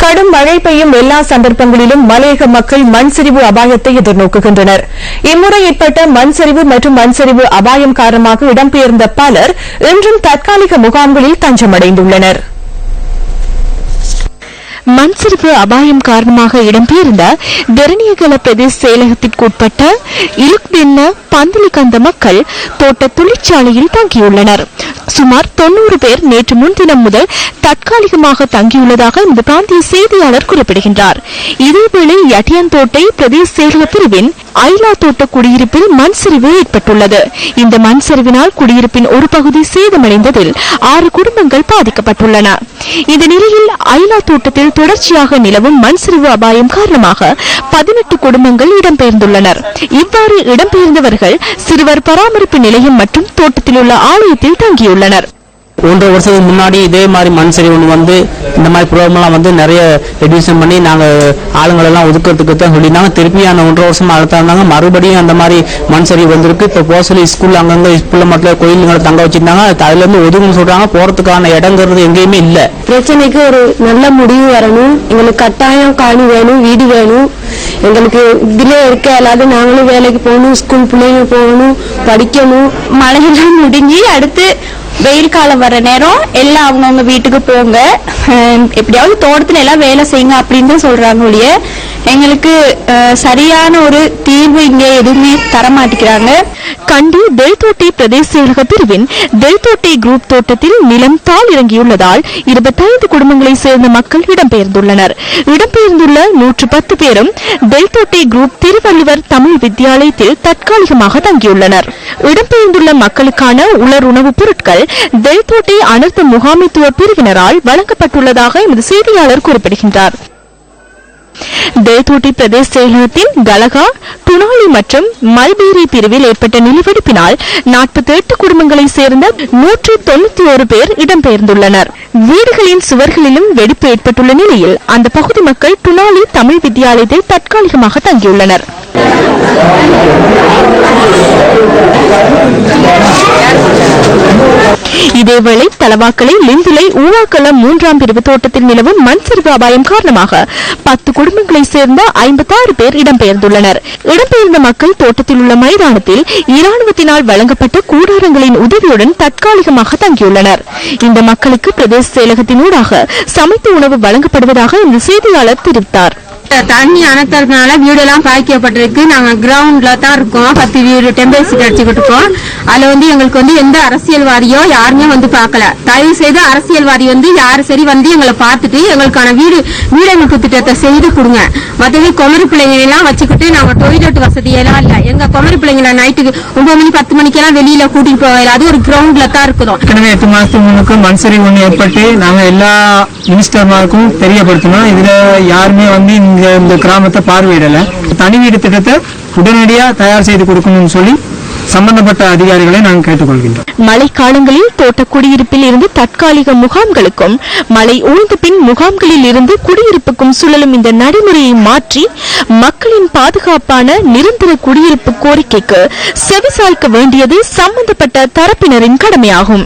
கடும் மழை பெய்யும் எல்லா சந்தர்ப்பங்களிலும் மலையக மக்கள் மண் சரிவு அபாயத்தை எதிர்நோக்குகின்றனர். இம்முறை ஏற்பட்ட மண் சரிவு மற்றும் மண் சரிவு அபாயம் காரணமாக இடம்பெயர்ந்த பலர் இன்றும் தற்காலிக முகாம்களில் தஞ்சமடைந்துள்ளனர். மண் சரிவு அபாயம் காரணமாக இடம்பெயர்ந்த தெரணியகல பிரதேச செயலகத்திற்குட்பட்ட இலுக்தென்ன பந்தலிகந்த மக்கள் தோட்ட தொழிற்சாலையில் தங்கியுள்ளனர். சுமார் 90 பேர் நேற்று முன்தினம் முதல் தற்காலிகமாக தங்கியுள்ளதாக இந்த பிராந்திய செய்தியாளர் குறிப்பிடுகின்றார். இதேவேளை யட்டியந்தோட்டை பிரதேச செயலக பிரிவின் ஐலா தோட்ட குடியிருப்பில் மண் சரிவு ஏற்பட்டுள்ளது. இந்த மண் சரிவினால் குடியிருப்பின் ஒரு பகுதி சேதமடைந்ததில் 6 குடும்பங்கள் பாதிக்கப்பட்டுள்ளன. இந்த நிலையில் ஐலா தோட்டத்தில் தொடர்ச்சியாக நிலவும் மண் சரிவு அபாயம் காரணமாக 18 குடும்பங்கள் இடம்பெயர்ந்துள்ளனர். இவ்வாறு இடம்பெயர்ந்தவர்கள் சிறுவர் பராமரிப்பு நிலையம் மற்றும் தோட்டத்தில் உள்ள ஆலயத்தில் தங்கியுள்ளனர். 1.5 வருஷத்துக்கு முன்னாடி இதே மாதிரி மண் சரிவு வந்து இந்த மாதிரி ப்ராப்ளம்லாம் வந்து நிறைய ரெடியூஷன் பண்ணி நாங்கள் ஆளுங்களெல்லாம் ஒதுக்கிறதுக்கு தான் சொல்லியிருந்தாங்க. திருப்பி அந்த 1.5 வருஷமா அழுத்தாங்க. மறுபடியும் அந்த மாதிரி மண் சரிவு வந்திருக்கு. இப்போ போக சொல்லி ஸ்கூல் அங்கங்கே ஸ்கூலில் மட்டும் கோயிலுங்களை தங்க வச்சிருந்தாங்க. அதுலேருந்து ஒதுக்குன்னு சொல்றாங்க. போறதுக்கான இடங்கிறது எங்கேயுமே இல்லை. பிரச்சனைக்கு ஒரு நல்ல முடிவு வரணும். எங்களுக்கு கட்டாயம் காணி வேணும், வீடு வேணும். எங்களுக்கு இதுல இருக்க எல்லாரும் நாங்களும் வேலைக்கு போகணும், ஸ்கூல் பிள்ளைங்க போகணும், படிக்கணும். மழையெல்லாம் முடிஞ்சு அடுத்து வெயில் காலம் வர நேரம் எல்லாம் அவங்கவுங்க வீட்டுக்கு போங்க, எப்படியாவது தோட்டத்துல எல்லாம் வேலை செய்யுங்க அப்படின்னு தான் சொல்றாங்க ஒழிய எங்களுக்கு சரியான ஒரு தீர்வு இங்க எதுவுமே தரமாட்டிக்கிறாங்க. கண்டி தெல்தோட்டை பிரதேச செயலக பிரிவின் தெல்தோட்டை குரூப் தோட்டத்தில் நிலம் தாழ் இறங்கியுள்ளதால் 25 குடும்பங்களை சேர்ந்த மக்கள் இடம்பெயர்ந்துள்ளனர். இடம்பெயர்ந்துள்ள 110 பேரும் தெல்தோட்டை குரூப் திருவள்ளுவர் தமிழ் வித்தியாலயத்தில் தற்காலிகமாக தங்கியுள்ளனர். இடம்பெயர்ந்துள்ள மக்களுக்கான உலர் உணவுப் பொருட்கள் தெல்தோட்டை அனர்த்த முகாமைத்துவ பிரிவினரால் வழங்கப்பட்டுள்ளதாக எமது செய்தியாளர் குறிப்பிடுகின்றார். தெல்தோட்டை பிரதேச செயலகத்தின் கலகா, துணாலி மற்றும் மல்பேரி பிரிவில் ஏற்பட்ட நிலவெடுப்பினால் 48 குடும்பங்களை சேர்ந்த 191 பேர் இடம்பெயர்ந்துள்ளனர். வீடுகளின் சுவர்களிலும் வெடிப்பு ஏற்பட்டுள்ள நிலையில் அந்த பகுதி மக்கள் துணாலி தமிழ் வித்தியாலயத்தில் தற்காலிகமாக தங்கியுள்ளனர். இதேவேளை தலவாக்கலை லிந்துலை ஊவாக்கல 3ஆம் பிரிவு தோட்டத்தில் நிலவும் மண் சரிவு அபாயம் காரணமாக 10 குடும்பங்களை சேர்ந்த 56 பேர் இடம்பெயர்ந்துள்ளனர். இடம்பெயர்ந்த மக்கள் தோட்டத்தில் உள்ள மைதானத்தில் இராணுவத்தினால் வழங்கப்பட்ட கூடாரங்களின் உதவியுடன் தற்காலிகமாக தங்கியுள்ளனர். இந்த மக்களுக்கு பிரதேச செயலகத்தினூடாக சமைத்த உணவு வழங்கப்படுவதாக இந்த செய்தியாளர் தெரிவித்தார். தண்ணி அணைத்ததுனால வீடெல்லாம் பாய்க்கப்பட்டிருக்கு. நாங்க கிரவுண்ட்ல தான் இருக்கோம். 10 வீடு டெம்பரேச்சர் அடிச்சுக்கிட்டு இருக்கோம். அதுல எங்களுக்கு எந்த அரசியல்வாதியோ யாருமே பார்க்கல. தயவு செய்து அரசியல்வாதி யாரு சரி எங்களை பார்த்துட்டு எங்களுக்கான வீடு வீடமைப்பு திட்டத்தை செய்து கொடுங்க. மற்றபடி குமரி பிள்ளைங்க எல்லாம் வச்சுக்கிட்டு நாங்க டொய்லெட் வசதியெல்லாம் இல்ல. எங்க குமரி பிள்ளைங்களை நைட்டுக்கு 9 மணி 10 மணிக்கெல்லாம் வெளியில கூட்டிட்டு போகல. அது ஒரு கிரவுண்ட்ல தான் இருக்கிறோம். 8 மாசத்துக்கு முன்னுக்கு மண் சரிவு ஒன்று ஏற்பட்டு நாங்க எல்லா மினிஸ்டர்மாருக்கும் தெரியப்படுத்தணும். இதுல யாருமே இந்த கிராமத்தை பார்வையிடல. தனி வீடு திட்டத்தை உடனடியாக தயார் செய்து கொடுக்கணும்னு சொல்லி சம்பந்தப்பட்ட அதிகாரிகளை நாங்கள் கேட்டுக்கொள்கின்றோம். மழை காலங்களில் தோட்ட குடியிருப்பில் இருந்து தற்காலிக முகாம்களுக்கும் மழை ஓய்ந்த பின் முகாம்களில் இருந்து குடியிருப்புக்கும் சுழலும் இந்த நடைமுறையை மாற்றி மக்களின் பாதுகாப்பான நிரந்தர குடியிருப்பு கோரிக்கைக்கு செவிசாய்க்க வேண்டியது சம்பந்தப்பட்ட தரப்பினரின் கடமையாகும்.